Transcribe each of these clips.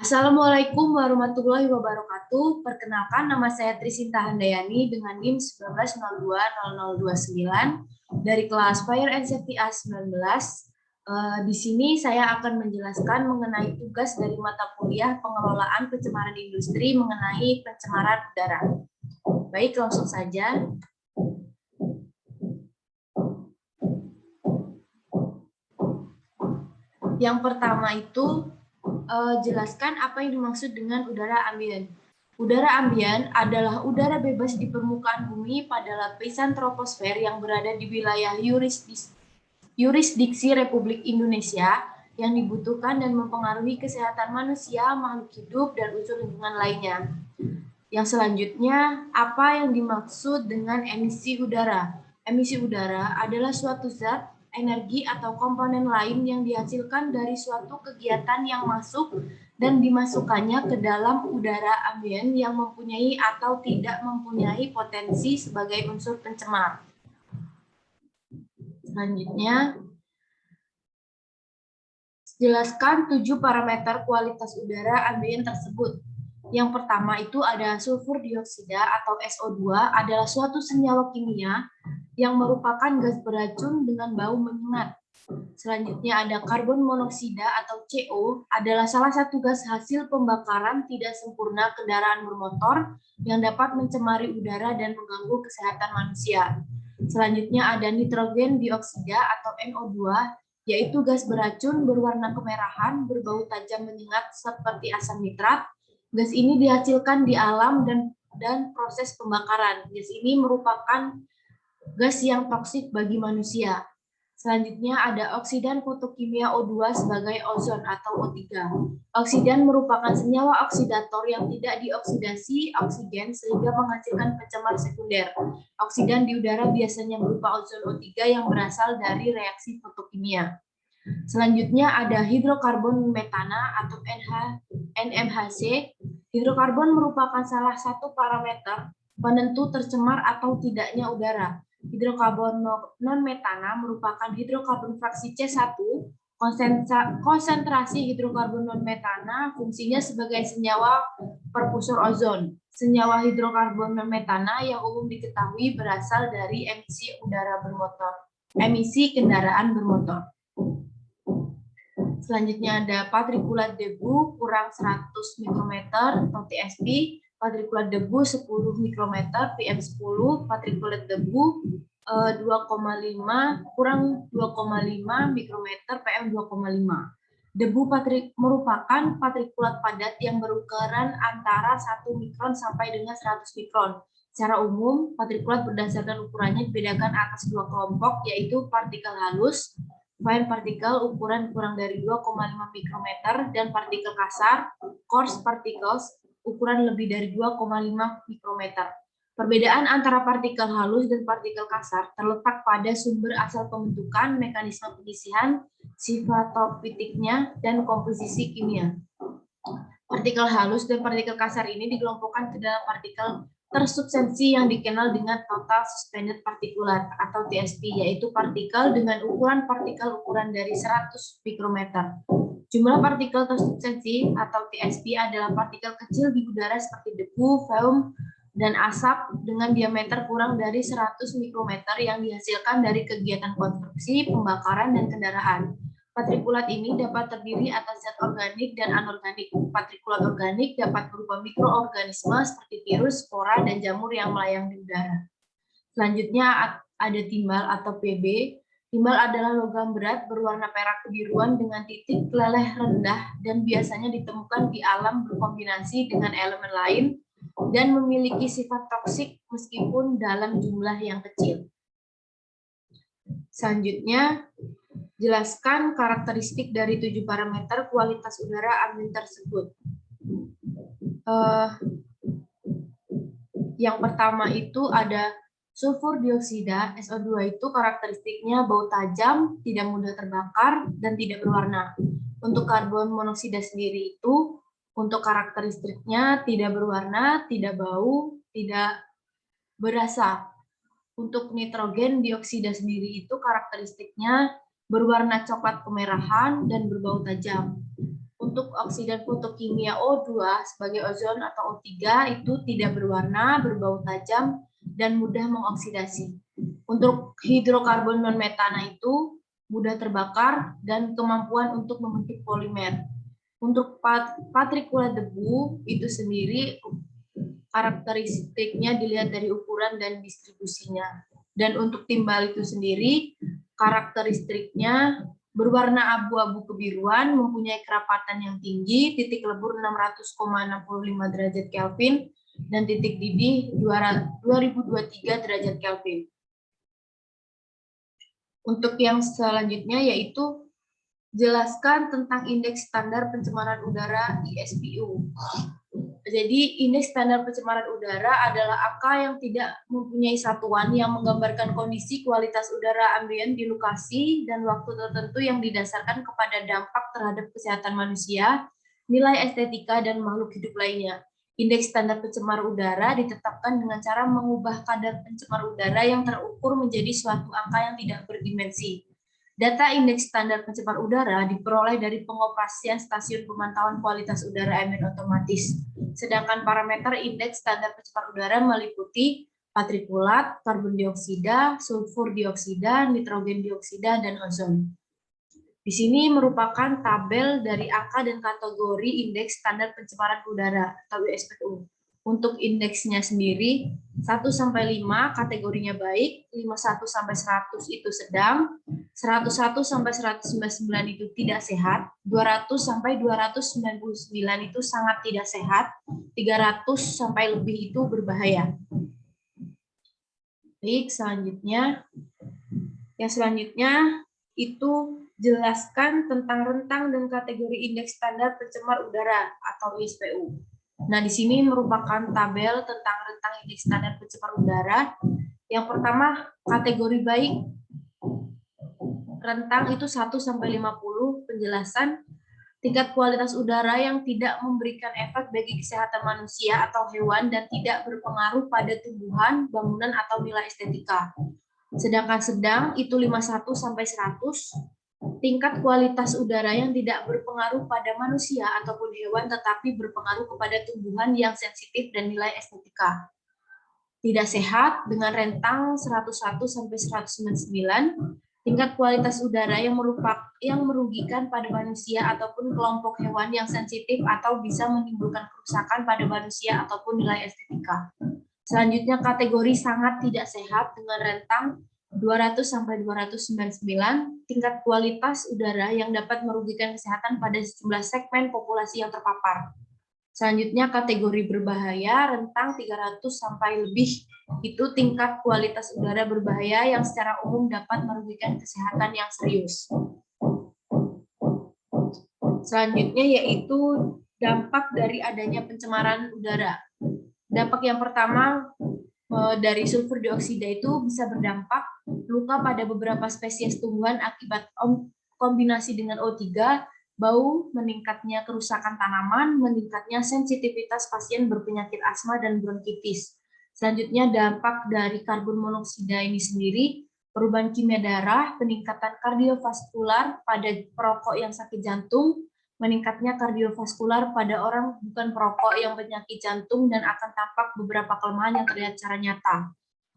Assalamualaikum warahmatullahi wabarakatuh. Perkenalkan, nama saya Trisinta Handayani dengan NIM 19020029 dari kelas Fire and Safety A19. Di sini saya akan menjelaskan mengenai tugas dari mata kuliah pengelolaan pencemaran industri mengenai pencemaran udara. Baik, langsung saja. Yang pertama itu jelaskan apa yang dimaksud dengan udara ambien. Udara ambien adalah udara bebas di permukaan bumi pada lapisan troposfer yang berada di wilayah yurisdiksi Republik Indonesia yang dibutuhkan dan mempengaruhi kesehatan manusia, makhluk hidup, dan unsur lingkungan lainnya. Yang selanjutnya, apa yang dimaksud dengan emisi udara? Emisi udara adalah suatu zat, energi, atau komponen lain yang dihasilkan dari suatu kegiatan yang masuk dan dimasukkannya ke dalam udara ambien yang mempunyai atau tidak mempunyai potensi sebagai unsur pencemar. Selanjutnya, jelaskan 7 parameter kualitas udara ambien tersebut. Yang pertama itu ada sulfur dioksida atau SO2 adalah suatu senyawa kimia yang merupakan gas beracun dengan bau menyengat. Selanjutnya ada karbon monoksida atau CO adalah salah satu gas hasil pembakaran tidak sempurna kendaraan bermotor yang dapat mencemari udara dan mengganggu kesehatan manusia. Selanjutnya ada nitrogen dioksida atau NO2, yaitu gas beracun berwarna kemerahan, berbau tajam menyengat seperti asam nitrat. Gas ini dihasilkan di alam dan proses pembakaran. Gas ini merupakan gas yang toksik bagi manusia. Selanjutnya ada oksidan fotokimia O2 sebagai ozon atau O3. Oksidan merupakan senyawa oksidator yang tidak dioksidasi oksigen sehingga menghasilkan pencemar sekunder. Oksidan di udara biasanya berupa ozon O3 yang berasal dari reaksi fotokimia. Selanjutnya ada hidrokarbon metana atau NMHC. Hidrokarbon merupakan salah satu parameter penentu tercemar atau tidaknya udara. Hidrokarbon non-metana merupakan hidrokarbon fraksi C1. Konsentrasi hidrokarbon non-metana fungsinya sebagai senyawa perpusur ozon. Senyawa hidrokarbon non-metana yang umum diketahui berasal dari emisi udara bermotor, emisi kendaraan bermotor. Selanjutnya ada partikulat debu kurang 100 mikrometer atau TSP, partikulat debu 10 mikrometer PM10, partikulat debu 2,5 kurang 2,5 mikrometer PM2,5. Debu merupakan partikulat padat yang berukuran antara 1 mikron sampai dengan 100 mikron. Secara umum, partikulat berdasarkan ukurannya dibedakan atas dua kelompok, yaitu partikel halus, fine particle ukuran kurang dari 2,5 mikrometer, dan partikel kasar, coarse particles, ukuran lebih dari 2,5 mikrometer. Perbedaan antara partikel halus dan partikel kasar terletak pada sumber asal pembentukan, mekanisme penyisihan, sifat topiknya, dan komposisi kimia. Partikel halus dan partikel kasar ini dikelompokkan ke dalam partikel tersubstansi yang dikenal dengan total suspended particulate atau TSP, yaitu partikel dengan ukuran dari 100 mikrometer. Jumlah partikel tersubstansi atau TSP adalah partikel kecil di udara seperti debu, foam, dan asap dengan diameter kurang dari 100 mikrometer yang dihasilkan dari kegiatan konstruksi, pembakaran, dan kendaraan. Partikulat ini dapat terdiri atas zat organik dan anorganik. Partikulat organik dapat berupa mikroorganisme seperti virus, spora, dan jamur yang melayang di udara. Selanjutnya ada timbal atau Pb. Timbal adalah logam berat berwarna perak kebiruan dengan titik leleh rendah dan biasanya ditemukan di alam berkombinasi dengan elemen lain dan memiliki sifat toksik meskipun dalam jumlah yang kecil. Selanjutnya, jelaskan karakteristik dari 7 parameter kualitas udara ambien tersebut. Yang pertama itu ada sulfur dioksida, SO2 itu karakteristiknya bau tajam, tidak mudah terbakar, dan tidak berwarna. Untuk karbon monoksida sendiri itu, untuk karakteristiknya tidak berwarna, tidak bau, tidak berasa. Untuk nitrogen dioksida sendiri itu karakteristiknya berwarna coklat kemerahan dan berbau tajam. Untuk oksidan fotokimia O2 sebagai ozon atau O3 itu tidak berwarna, berbau tajam, dan mudah mengoksidasi. Untuk hidrokarbon non-metana itu mudah terbakar dan kemampuan untuk membentuk polimer. Untuk patrikula debu itu sendiri karakteristiknya dilihat dari ukuran dan distribusinya. Dan untuk timbal itu sendiri karakteristiknya berwarna abu-abu kebiruan, mempunyai kerapatan yang tinggi, titik lebur 600,65 derajat Kelvin, dan titik didih 2023 derajat Kelvin. Untuk yang selanjutnya yaitu jelaskan tentang indeks standar pencemaran udara ISPU. Jadi indeks standar pencemaran udara adalah angka yang tidak mempunyai satuan yang menggambarkan kondisi kualitas udara ambien di lokasi dan waktu tertentu yang didasarkan kepada dampak terhadap kesehatan manusia, nilai estetika, dan makhluk hidup lainnya. Indeks standar pencemar udara ditetapkan dengan cara mengubah kadar pencemar udara yang terukur menjadi suatu angka yang tidak berdimensi. Data indeks standar pencemar udara diperoleh dari pengoperasian stasiun pemantauan kualitas udara ambien otomatis. Sedangkan parameter indeks standar pencemar udara meliputi patrikulat, karbon dioksida, sulfur dioksida, nitrogen dioksida, dan ozon. Di sini merupakan tabel dari angka dan kategori indeks standar pencemaran udara atau ISPU. Untuk indeksnya sendiri 1-5 kategorinya baik, 51-100 itu sedang, 101-199 itu tidak sehat, 200-299 itu sangat tidak sehat, 300 sampai lebih itu berbahaya. Baik, selanjutnya. Yang selanjutnya itu jelaskan tentang rentang dan kategori indeks standar pencemar udara atau ISPU. Nah, di sini merupakan tabel tentang rentang indeks standar pencemar udara. Yang pertama, kategori baik. Rentang itu 1-50, penjelasan tingkat kualitas udara yang tidak memberikan efek bagi kesehatan manusia atau hewan dan tidak berpengaruh pada tumbuhan, bangunan, atau nilai estetika. Sedangkan sedang itu 51-100, tingkat kualitas udara yang tidak berpengaruh pada manusia ataupun hewan tetapi berpengaruh kepada tumbuhan yang sensitif dan nilai estetika. Tidak sehat dengan rentang 101-199, tingkat kualitas udara yang merugikan pada manusia ataupun kelompok hewan yang sensitif atau bisa menimbulkan kerusakan pada manusia ataupun nilai estetika. Selanjutnya kategori sangat tidak sehat dengan rentang 200-299, tingkat kualitas udara yang dapat merugikan kesehatan pada sejumlah segmen populasi yang terpapar. Selanjutnya kategori berbahaya, rentang 300 sampai lebih, itu tingkat kualitas udara berbahaya yang secara umum dapat merugikan kesehatan yang serius. Selanjutnya yaitu dampak dari adanya pencemaran udara. Dampak yang pertama dari sulfur dioksida itu bisa berdampak luka pada beberapa spesies tumbuhan akibat kombinasi dengan O3, bau, meningkatnya kerusakan tanaman, meningkatnya sensitivitas pasien berpenyakit asma dan bronkitis. Selanjutnya dampak dari karbon monoksida ini sendiri, perubahan kimia darah, peningkatan kardiovaskular pada perokok yang sakit jantung, meningkatnya kardiovaskular pada orang bukan perokok yang penyakit jantung dan akan tampak beberapa kelemahan yang terlihat secara nyata.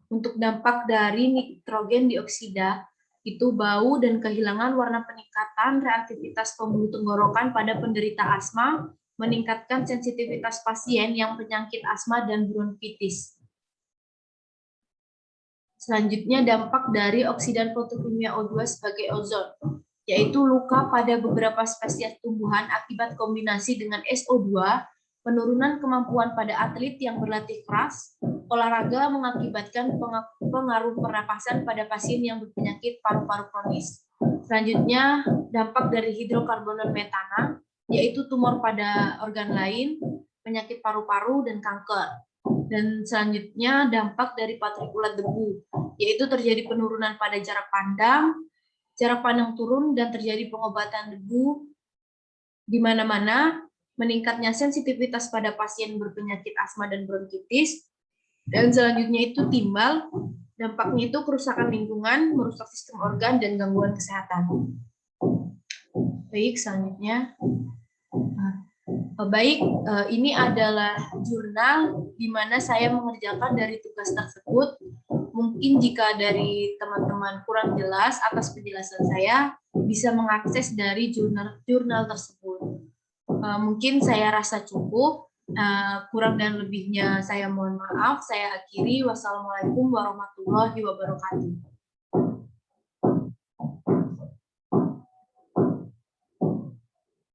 Untuk dampak dari nitrogen dioksida, itu bau dan kehilangan warna, peningkatan reaktivitas pembuluh tenggorokan pada penderita asma, meningkatkan sensitivitas pasien yang penyakit asma dan bronkitis. Selanjutnya dampak dari oksidan fotokimia O2 sebagai ozon, yaitu luka pada beberapa spesies tumbuhan akibat kombinasi dengan SO2, penurunan kemampuan pada atlet yang berlatih keras, olahraga mengakibatkan pengaruh pernapasan pada pasien yang berpenyakit paru-paru kronis. Selanjutnya, dampak dari hidrokarbon non-metana, yaitu tumor pada organ lain, penyakit paru-paru, dan kanker. Dan selanjutnya, dampak dari patrikulat debu, yaitu terjadi penurunan pada jarak pandang turun dan terjadi pengobatan debu di mana-mana, meningkatnya sensitivitas pada pasien berpenyakit asma dan bronkitis, dan selanjutnya itu timbal, dampaknya itu kerusakan lingkungan, merusak sistem organ, dan gangguan kesehatan. Baik, selanjutnya. Baik, ini adalah jurnal di mana saya mengerjakan dari tugas tersebut. Mungkin jika dari teman-teman kurang jelas atas penjelasan saya, bisa mengakses dari jurnal tersebut. Mungkin saya rasa cukup. Kurang dan lebihnya saya mohon maaf. Saya akhiri. Wassalamualaikum warahmatullahi wabarakatuh.